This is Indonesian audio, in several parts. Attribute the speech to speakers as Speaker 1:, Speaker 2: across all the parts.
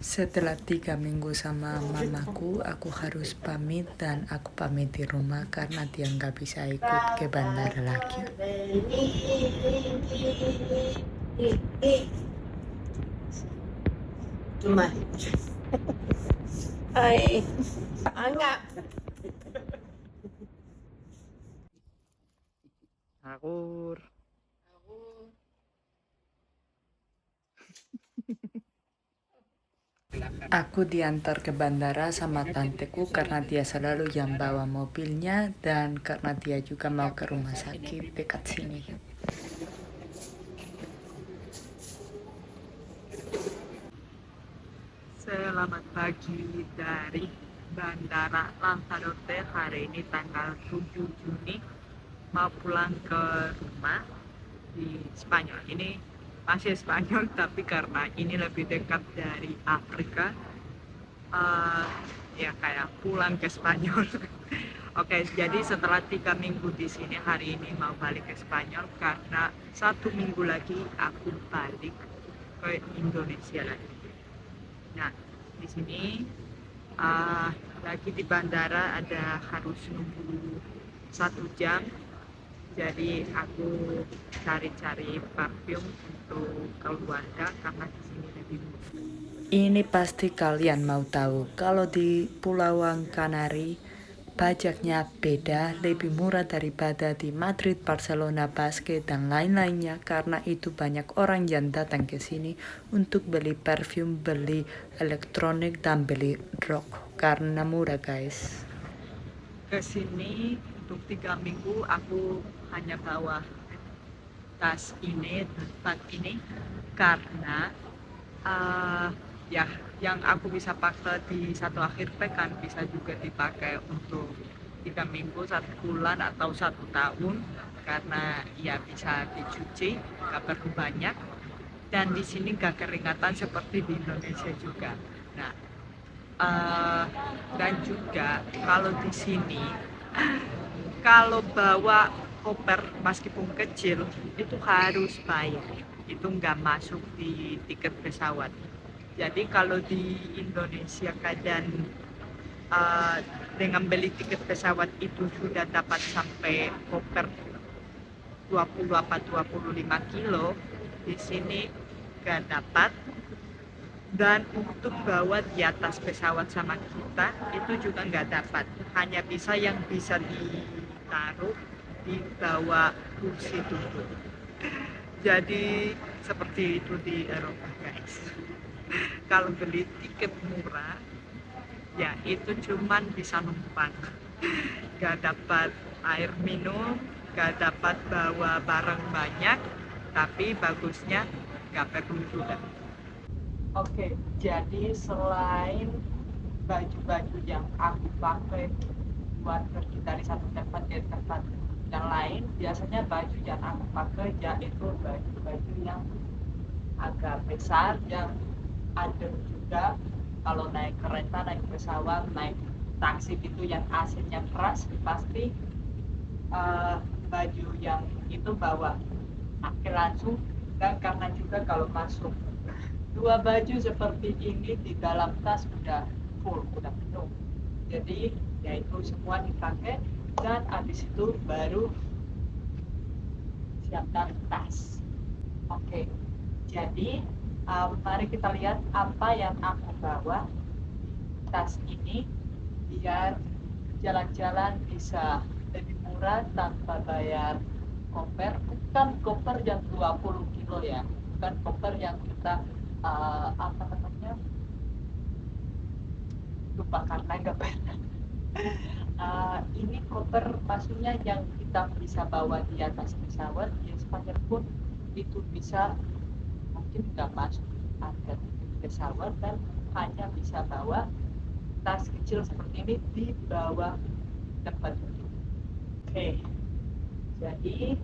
Speaker 1: Setelah 3 minggu sama mamaku, aku harus pamit dan aku pamit di rumah karena dia nggak bisa ikut ke bandara lagi.
Speaker 2: Cuma, ay, enggak.
Speaker 1: Akur. Aku diantar ke bandara sama tanteku karena dia selalu yang bawa mobilnya dan karena dia juga mau ke rumah sakit dekat sini. Selamat pagi dari Bandara Lanzarote. Hari ini tanggal 7 Juni mau pulang ke rumah di Spanyol. Ini masih Spanyol tapi karena ini lebih dekat dari Afrika, ya kayak pulang ke Spanyol. Oke, jadi setelah 3 minggu di sini, hari ini mau balik ke Spanyol karena 1 minggu lagi aku balik ke Indonesia lagi. Nah, di sini lagi di bandara ada harus nunggu 1 jam. Jadi aku cari-cari parfum untuk keluarga karena di sini lebih murah. Ini pasti kalian mau tahu kalau di Pulauan Kanari pajaknya beda, lebih murah daripada di Madrid, Barcelona, Basque, dan lain-lainnya. Karena itu banyak orang yang datang ke sini untuk beli parfum, beli elektronik, dan beli rok karena murah, guys. Ke sini untuk 3 minggu aku hanya bawa tas ini, tempat ini karena ya yang aku bisa pakai di satu akhir pekan bisa juga dipakai untuk 3 minggu, 1 bulan atau 1 tahun karena ya bisa dicuci, gak perlu banyak dan di sini gak keringatan seperti di Indonesia juga. Nah, dan juga kalau di sini kalau bawa koper meskipun kecil itu harus bayar, itu nggak masuk di tiket pesawat. Jadi kalau di Indonesia kadang dengan beli tiket pesawat itu sudah dapat sampai koper 20-25 kilo, di sini nggak dapat. Dan untuk bawa di atas pesawat sama kita itu juga nggak dapat, hanya bisa yang bisa ditaruh di bawah kursi duduk. Jadi seperti itu di Eropa, guys. Kalau beli tiket murah ya itu cuman bisa numpang, nggak dapat air minum, nggak dapat bawa barang banyak, tapi bagusnya nggak perlu juga. Oke, jadi selain baju-baju yang aku pakai buat pergi dari satu tempat ke tempat yang lain, biasanya baju yang aku pakai yaitu baju-baju yang agak besar, yang adem juga. Kalau naik kereta, naik pesawat, naik taksi itu yang AC-nya keras, pasti baju yang itu bawa pakai langsung. Dan karena juga kalau masuk 2 baju seperti ini di dalam tas udah full, udah penuh. Jadi yaitu semua dipakai dan habis itu baru siapkan tas. Oke, jadi mari kita lihat apa yang aku bawa tas ini biar jalan-jalan bisa lebih murah tanpa bayar koper. Bukan koper yang 20 kilo ya, bukan koper yang kita apa namanya, lupa karena nggak pernah. Ini koper maksudnya yang kita bisa bawa di atas pesawat, di Spanyol pun itu bisa mungkin nggak masuk harga tiket pesawat dan hanya bisa bawa tas kecil seperti ini di bawah tempat duduk. Oke, jadi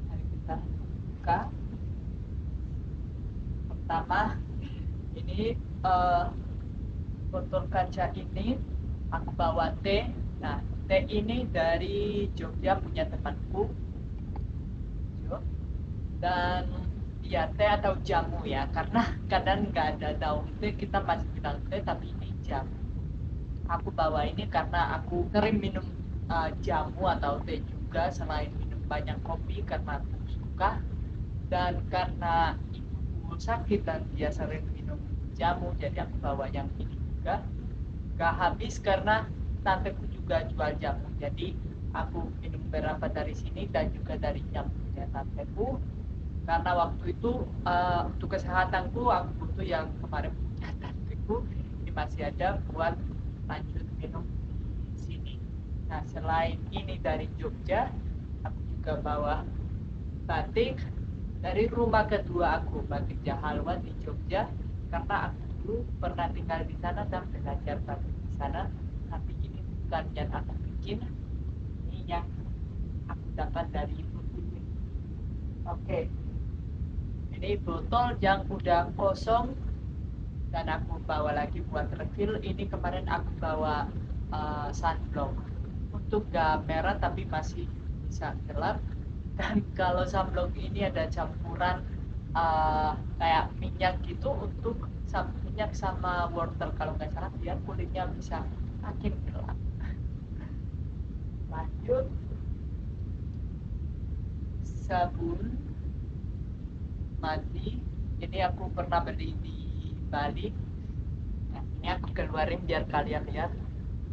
Speaker 1: mari kita buka. Pertama ini botol kaca ini aku bawa teh. Nah, teh ini dari Jogja punya temanku, dan ya teh atau jamu ya, karena kadang nggak ada daun teh kita masih bilang teh tapi ini jamu. Aku bawa ini karena aku sering minum jamu atau teh juga selain minum banyak kopi karena aku suka, dan karena ibuku sakit dan dia sering minum jamu jadi aku bawa yang ini juga. Gak habis karena tanteku juga jual jamu, jadi aku minum beberapa dari sini dan juga dari jamunya tanteku, karena waktu itu untuk kesehatanku aku butuh yang kemarin punya tanteku ini masih ada buat lanjut minum di sini. Nah selain ini dari Jogja aku juga bawa batik dari rumah kedua aku, batik Jahalwan di Jogja, karena aku dulu pernah tinggal di sana dan belajar batik di sana. Tapi ini bukan yang aku bikin, ini yang aku dapat dari ibu ini. Oke, ini botol yang udah kosong dan aku bawa lagi buat refill. Ini kemarin aku bawa sunblock untuk gak merah tapi masih bisa gelap. Dan kalau sunblock ini ada campuran kayak minyak gitu untuk minyak sama wortel kalau nggak salah biar kulitnya bisa makin gelap. Lanjut, sabun mandi ini aku pernah beli di Bali. Nah, ini aku keluarin biar kalian lihat.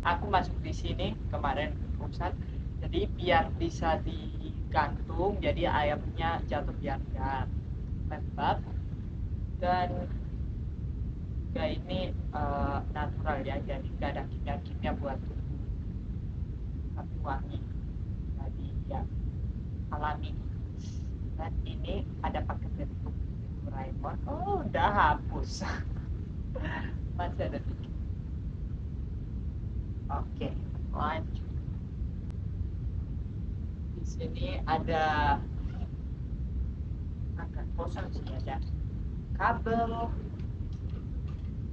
Speaker 1: Aku masuk di sini kemarin pusat, jadi biar bisa digantung, jadi airnya jatuh biar nggak lembab. Dan juga ini natural ya, jadi nggak ada kimia-kimia buat tubuh, tapi wangi, jadi ya alami. Dan ini ada pakai bentuk Doraemon. Oh udah hapus masih ada dikit. Oke, lanjut. Di sini ada agak kosong sih, ada kabel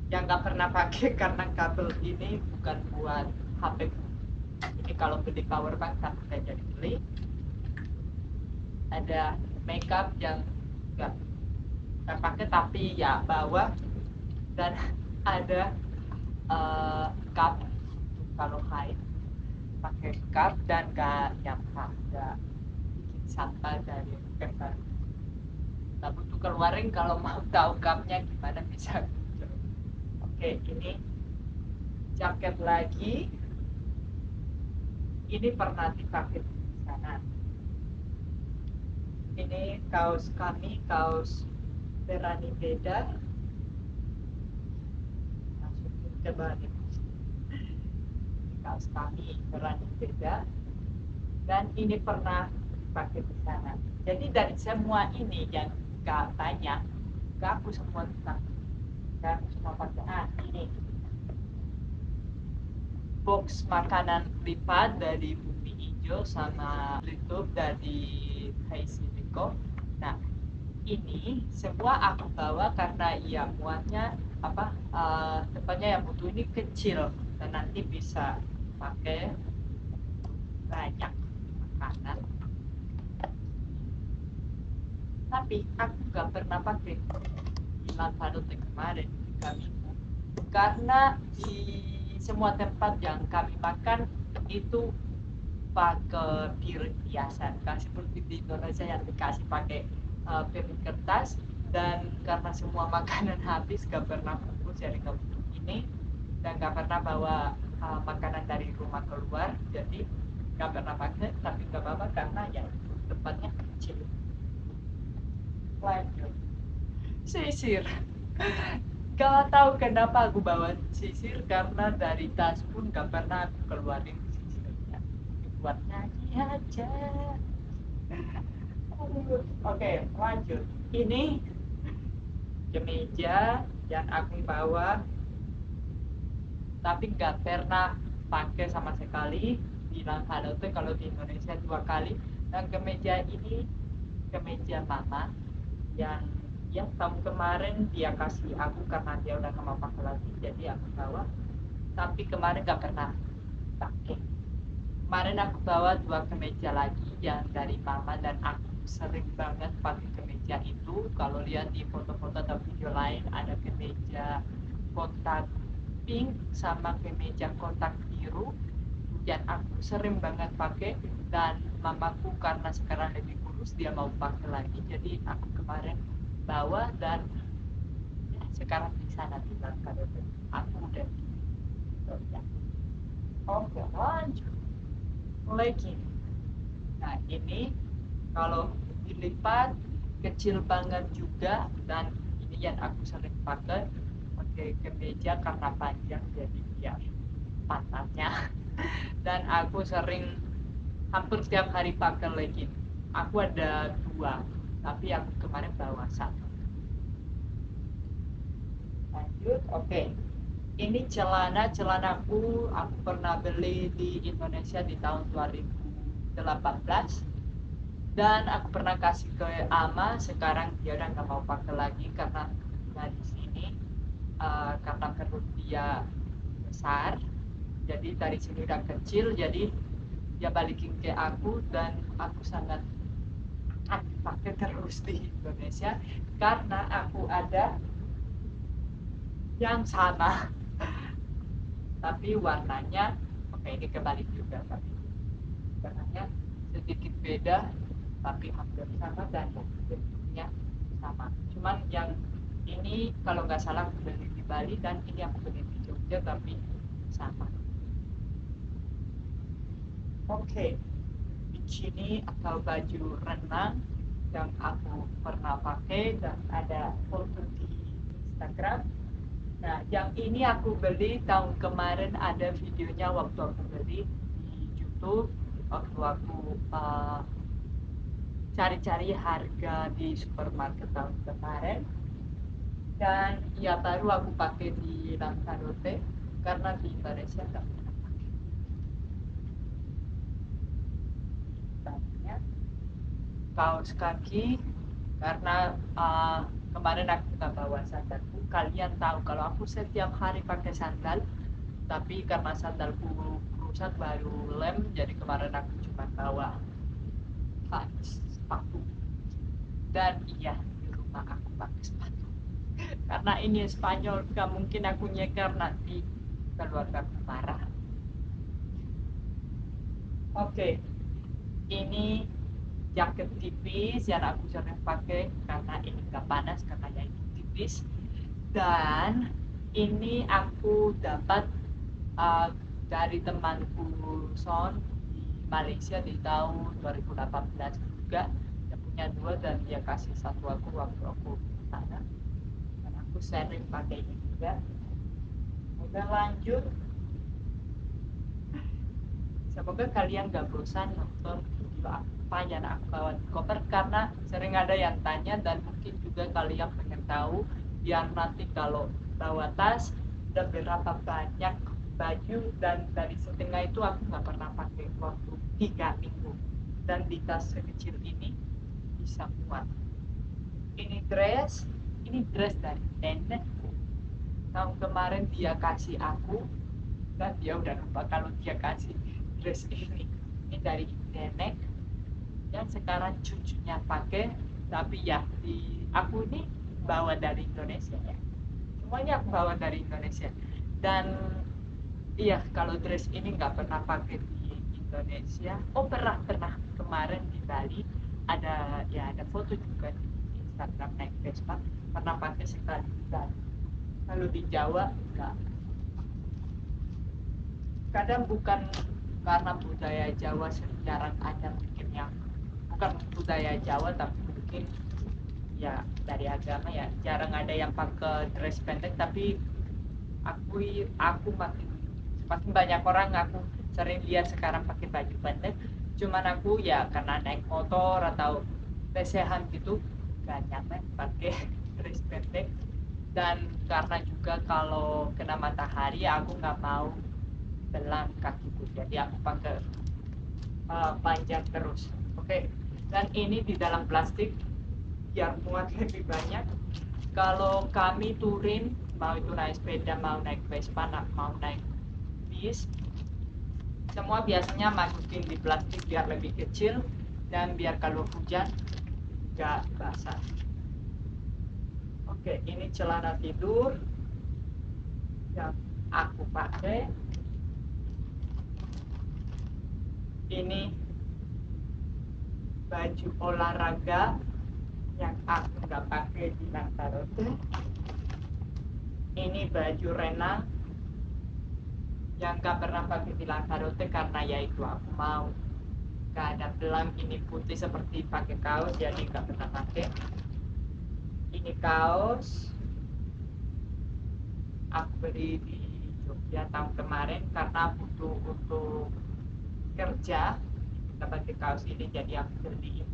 Speaker 1: yang nggak pernah pakai karena kabel ini bukan buat HP. Ini kalau beli power bank kan saya jadi beli. Ada makeup yang nggak pakai tapi ya bawa, dan ada cup kalau haid pakai cup dan nggak nyampah, nggak bikin sampah dari kertas. Kita butuh keluarin kalau mau tahu cupnya gimana bisa. Oke, ini jaket lagi. Ini pernah dipakai di sana. Ini kaos kami, kaos Berani Beda. Masukin ke balik. Kaos kami Berani Beda. Dan ini pernah dipakai di sana. Jadi dari semua ini yang gak banyak, gak aku semua tentang. Gak aku semua pakai. Ini box makanan lipat dari Bumi Hijau sama YouTube dari Haisiliko. Nah ini semua aku bawa karena ya muatnya depannya yang butuh ini kecil dan nanti bisa pakai banyak makanan. Tapi aku gak pernah pakai di Lanzarote kemarin di kami, karena di semua tempat yang kami makan itu pakai piring biasa, kan seperti di Indonesia yang dikasih pakai piring kertas. Dan karena semua makanan habis gak pernah bungkus, jadi gak butuh ini, dan gak pernah bawa makanan dari rumah keluar, jadi gak pernah pakai. Tapi gak apa-apa karena ya tempatnya kecil. Lanjut, sisir. Gak tahu kenapa aku bawa sisir, karena dari tas pun gak pernah aku keluarin sisirnya, buat nyanyi aja. Oke, lanjut. Ini kemeja yang aku bawa tapi gak pernah pakai sama sekali. Bilang halo tuh kalau di Indonesia 2 kali. Dan kemeja ini kemeja mama yang tahun kemarin dia kasih aku karena dia udah gak mau pakai lagi, jadi aku bawa. Tapi kemarin gak pernah pakai. Kemarin aku bawa 2 kemeja lagi yang dari mama, dan aku sering banget pakai kemeja
Speaker 3: kemeja itu. Kalau lihat di foto-foto atau video lain ada kemeja kotak pink sama kemeja kotak biru yang aku sering banget pakai, dan mamaku karena sekarang lebih kurus dia mau pakai lagi, jadi aku kemarin bawa dan ya, sekarang di sana di Lanzarote aku dan gitu ya. Oke, lanjut lagi. Nah ini kalau dilipat kecil banget juga, dan ini yang aku sering pakai kemeja karena panjang jadi biar pantatnya dan aku sering hampir setiap hari pakai legging. Aku ada 2 tapi aku kemarin bawa 1. Lanjut, oke. Ini celanaku aku pernah beli di Indonesia di tahun 2018, dan aku pernah kasih ke Ama. Sekarang dia udah nggak mau pakai lagi karena di sini karena perut dia besar, jadi dari sini udah kecil, jadi dia balikin ke aku dan aku sangat akan pakai terus di Indonesia karena aku ada yang sama tapi warnanya oke, ini kebalik juga, tapi warnanya sedikit beda tapi hampir sama dan bentuknya sama. Cuman yang ini kalau nggak salah aku beli di Bali dan ini aku beli di Jogja tapi sama. Oke, bikini atau baju renang yang aku pernah pakai dan ada foto di Instagram. Nah, yang ini aku beli tahun kemarin, ada videonya waktu aku beli di YouTube, waktu aku cari-cari harga di supermarket tahun kemarin. Dan ya baru aku pakai di Lanzarote karena di Indonesia nggak pernah pakai. Kaos kaki karena kemarin aku nggak bawa sandalku. Kalian tahu kalau aku setiap hari pakai sandal, tapi karena sandalku rusak baru lem, jadi kemarin aku cuma bawa sepatu. Dan iya, di rumah aku pakai sepatu karena ini Spanyol, gak mungkin aku nyeker nanti keluarga aku marah. Oke, ini jaket tipis yang aku sering pakai karena ini gak panas karena ya itu tipis. Dan ini aku dapat dari temanku Son di Malaysia di tahun 2018 juga. Dia punya 2 dan dia kasih 1 aku waktu aku di sana, dan aku sering pakai ini juga. Udah lanjut, semoga kalian gak bosan nonton video apa yang aku bawa di koper karena sering ada yang tanya, dan mungkin juga kalian pengen tahu biar nanti kalau bawa tas udah berapa banyak baju, dan dari setengah itu aku nggak pernah pakai waktu 3 minggu, dan di tas sekecil ini bisa muat. Ini dress dari nenek tahun kemarin dia kasih aku, dan dia udah lupa kalau dia kasih dress ini dari nenek yang sekarang cucunya pakai. Tapi ya aku ini bawa dari Indonesia ya, semuanya aku bawa dari Indonesia. Dan iya, kalau dress ini nggak pernah pakai di Indonesia. Oh, pernah kemarin di Bali ada foto juga di Instagram naik Vespa, pernah pakai sekali di Bali. Kalau di Jawa enggak. Kadang bukan karena budaya Jawa jarang ada mungkin yang bukan budaya Jawa, tapi mungkin ya dari agama ya jarang ada yang pakai dress pendek. Tapi aku makin banyak orang aku sering lihat sekarang pakai baju pendek. Cuman aku ya karena naik motor atau lesehan gitu gak nyaman pakai dress pendek, dan karena juga kalau kena matahari aku nggak mau belang kakiku, jadi aku pakai panjang terus. Oke. Dan ini di dalam plastik biar muat lebih banyak. Kalau kami touring, mau itu naik sepeda, mau naik Vespa, mau naik bis, semua biasanya masukin di plastik biar lebih kecil, dan biar kalau hujan nggak basah. Oke, ini celana tidur yang aku pakai. Ini baju olahraga yang aku nggak pakai di Lanzarote. Ini baju renang yang nggak pernah pakai di Lanzarote karena yaitu aku mau nggak ada belang. Ini putih seperti pakai kaos, jadi nggak pernah pakai. Ini kaos aku beli di Jogja tahun kemarin karena butuh untuk kerja kita pakai kaos ini, jadi aku beli.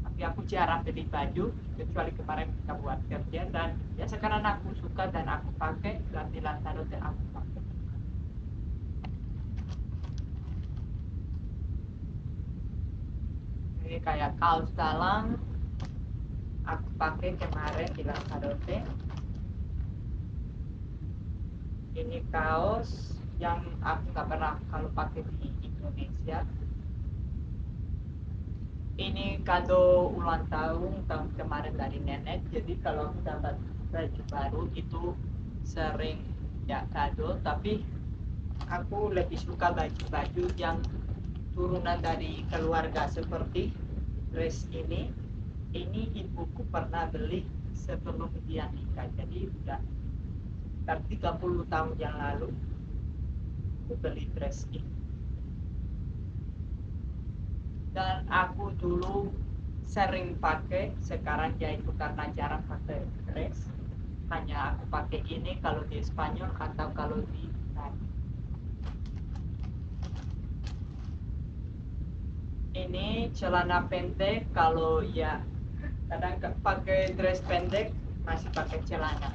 Speaker 3: Tapi aku jarang beli baju kecuali kemarin kita buat kerja, dan ya sekarang aku suka dan aku pakai, dan di Lanzarote aku pakai. Ini kayak kaos dalam aku pakai kemarin di Lanzarote. Ini kaos yang aku nggak pernah kalau pakai di Indonesia. Ini kado ulang tahun kemarin dari nenek, jadi kalau aku dapat baju baru itu sering ya kado, tapi aku lebih suka baju-baju yang turunan dari keluarga seperti dress ini. Ini ibuku pernah beli sebelum dia nikah, jadi udah sekitar 30 tahun yang lalu aku beli dress ini. Dan aku dulu sering pakai, sekarang yaitu karena jarang pakai dress, hanya aku pakai ini kalau di Spanyol atau kalau di Italia. Ini celana pendek, kalau ya kadang pakai dress pendek masih pakai celana.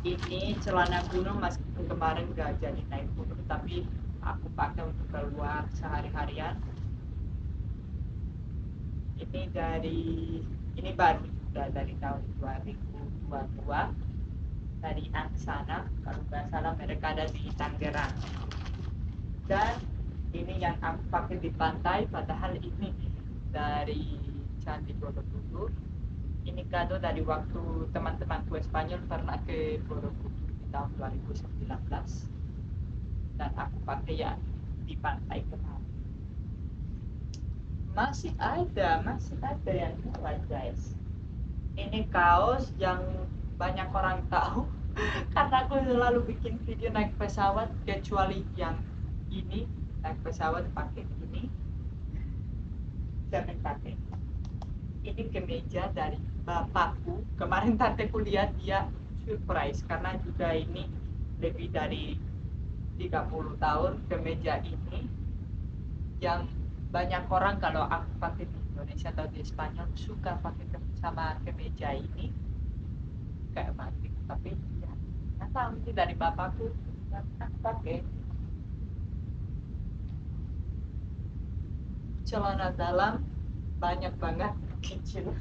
Speaker 3: Ini celana gunung, meskipun kemarin gak jadi naik gunung, tapi aku pakai untuk keluar sehari-harian. Ini baru sudah dari tahun 2022 dari Angsana, kalau nggak salah mereka ada di Tangerang. Dan ini yang aku pakai di pantai, padahal ini dari Candi Borobudur. Ini kado dari waktu teman-temanku Spanyol pernah ke Borobudur di tahun 2019, dan aku pakai ya di pantai kemarin. Masih ada yang jual, guys. Ini kaos yang banyak orang tahu karena aku selalu bikin video naik pesawat, kecuali yang ini naik pesawat pakai ini, jangan pakai. Ini kemeja dari bapakku, kemarin tanteku lihat, dia surprise karena juga ini lebih dari 30 tahun kemeja ini, yang banyak orang kalau aku pakai di Indonesia atau di Spanyol suka pakai sama kemeja ini kayak batik, tapi ya nggak tahu, ini dari bapakku dan aku pakai. Celana dalam banyak banget kecil,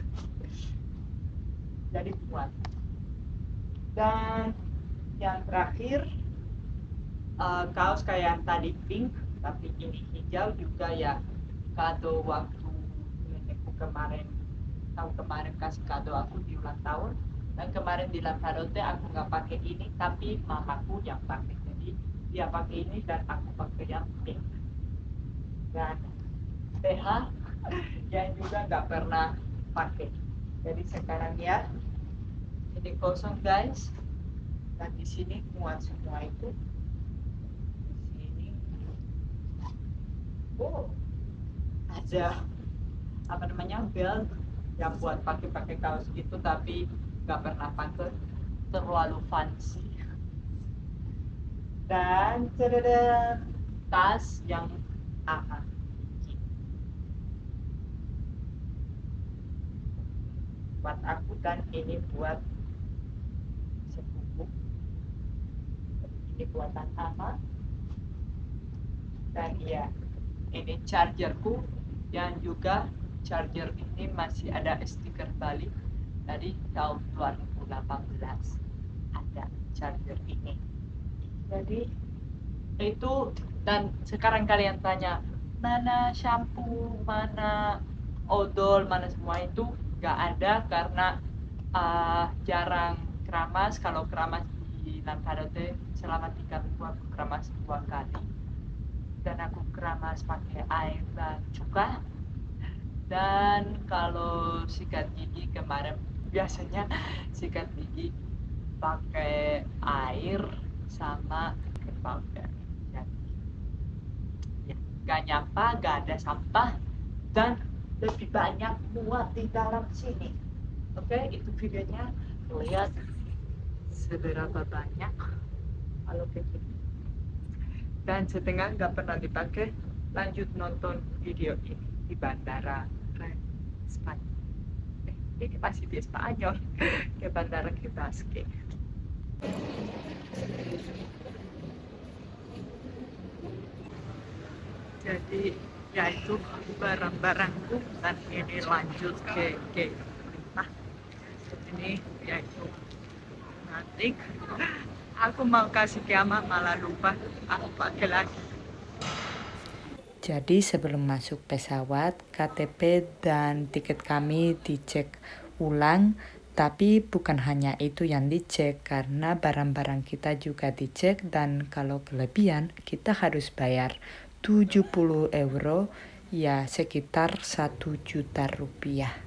Speaker 3: jadi muat. Dan yang terakhir kaos kayak tadi pink, tapi ini hijau juga ya, kado waktu nenekku tahun kemarin kasih kado aku di ulang tahun. Dan kemarin di Lanzarote aku nggak pakai ini, tapi mamaku yang pakai, jadi dia pakai ini dan aku pakai yang pink. Dan BH yang juga nggak pernah pakai, jadi sekarang ya ini kosong, guys. Dan di sini muat semua itu. Di sini ada apa namanya, belt yang buat pakai kaos gitu, tapi nggak pernah pakai, terlalu fancy. Dan tas yang buat aku, dan ini buat sepupu, ini buatan ama. Dan ya ini chargerku, yang juga charger ini masih ada stiker Bali dari tahun 2018 ada charger ini. Jadi itu. Dan sekarang kalian tanya mana shampoo, mana odol, mana semua itu nggak ada karena jarang keramas. Kalau keramas di Lanzarote selama 3 minggu aku keramas 2 kali, dan aku keramas pakai air dan cuka. Dan kalau sikat gigi kemarin, biasanya sikat gigi pakai air sama powder. Jadi ya, gak nyampa, gak ada sampah, dan lebih banyak muat di dalam sini. Oke, itu videonya. Lihat seberapa banyak kalau kayak gini. Dan setengah nggak pernah dipakai. Lanjut nonton video ini di bandara Spanyol. Ini masih di Spanyol. Ke bandara Basque. Jadi ya itu barang-barangku, dan ini lanjut ke rumah. Ini yaitu nanti aku mau kasih ke Ama, malah lupa aku pakai lagi.
Speaker 2: Jadi sebelum masuk pesawat, KTP dan tiket kami dicek ulang. Tapi bukan hanya itu yang dicek, karena barang-barang kita juga dicek, dan kalau kelebihan kita harus bayar 70 euro, ya sekitar 1 juta rupiah.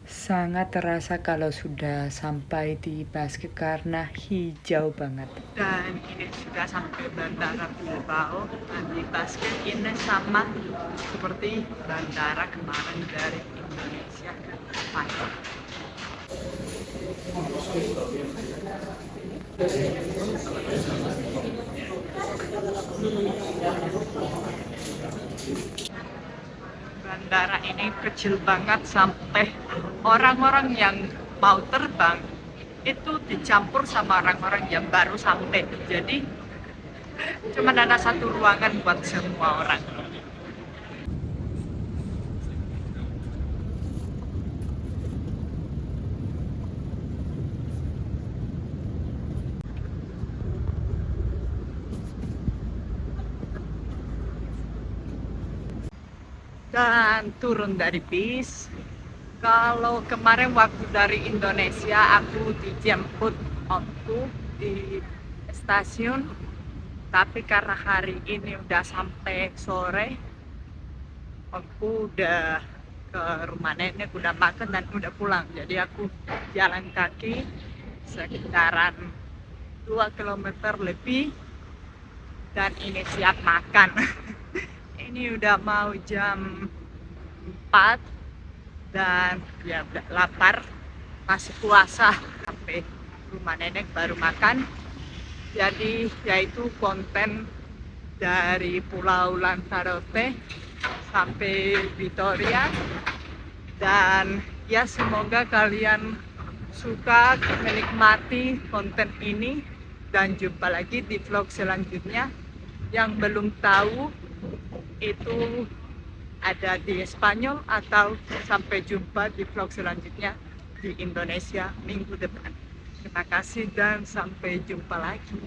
Speaker 2: Sangat terasa kalau sudah sampai di Basque karena hijau banget.
Speaker 1: Dan ini sudah sampai bandara Bilbao. Dan di Basque ini sama seperti bandara kemarin dari Indonesia ke Spanyol. Bandara ini kecil banget, sampai orang-orang yang mau terbang itu dicampur sama orang-orang yang baru sampai. Jadi cuma ada satu ruangan buat semua orang. Dan turun dari bis. Kalau kemarin waktu dari Indonesia aku dijemput omku di stasiun, tapi karena hari ini udah sampai sore, omku udah ke rumah nenek, udah makan dan udah pulang. Jadi aku jalan kaki sekitaran 2 km lebih, dan ini siap makan. Ini udah mau jam 4 dan ya udah lapar, masih puasa. Sampai rumah nenek baru makan. Jadi yaitu konten dari Pulau Lanzarote sampai Vitoria. Dan ya semoga kalian suka menikmati konten ini, dan jumpa lagi di vlog selanjutnya. Yang belum tahu itu ada di Spanyol, atau sampai jumpa di vlog selanjutnya di Indonesia minggu depan. Terima kasih dan sampai jumpa lagi.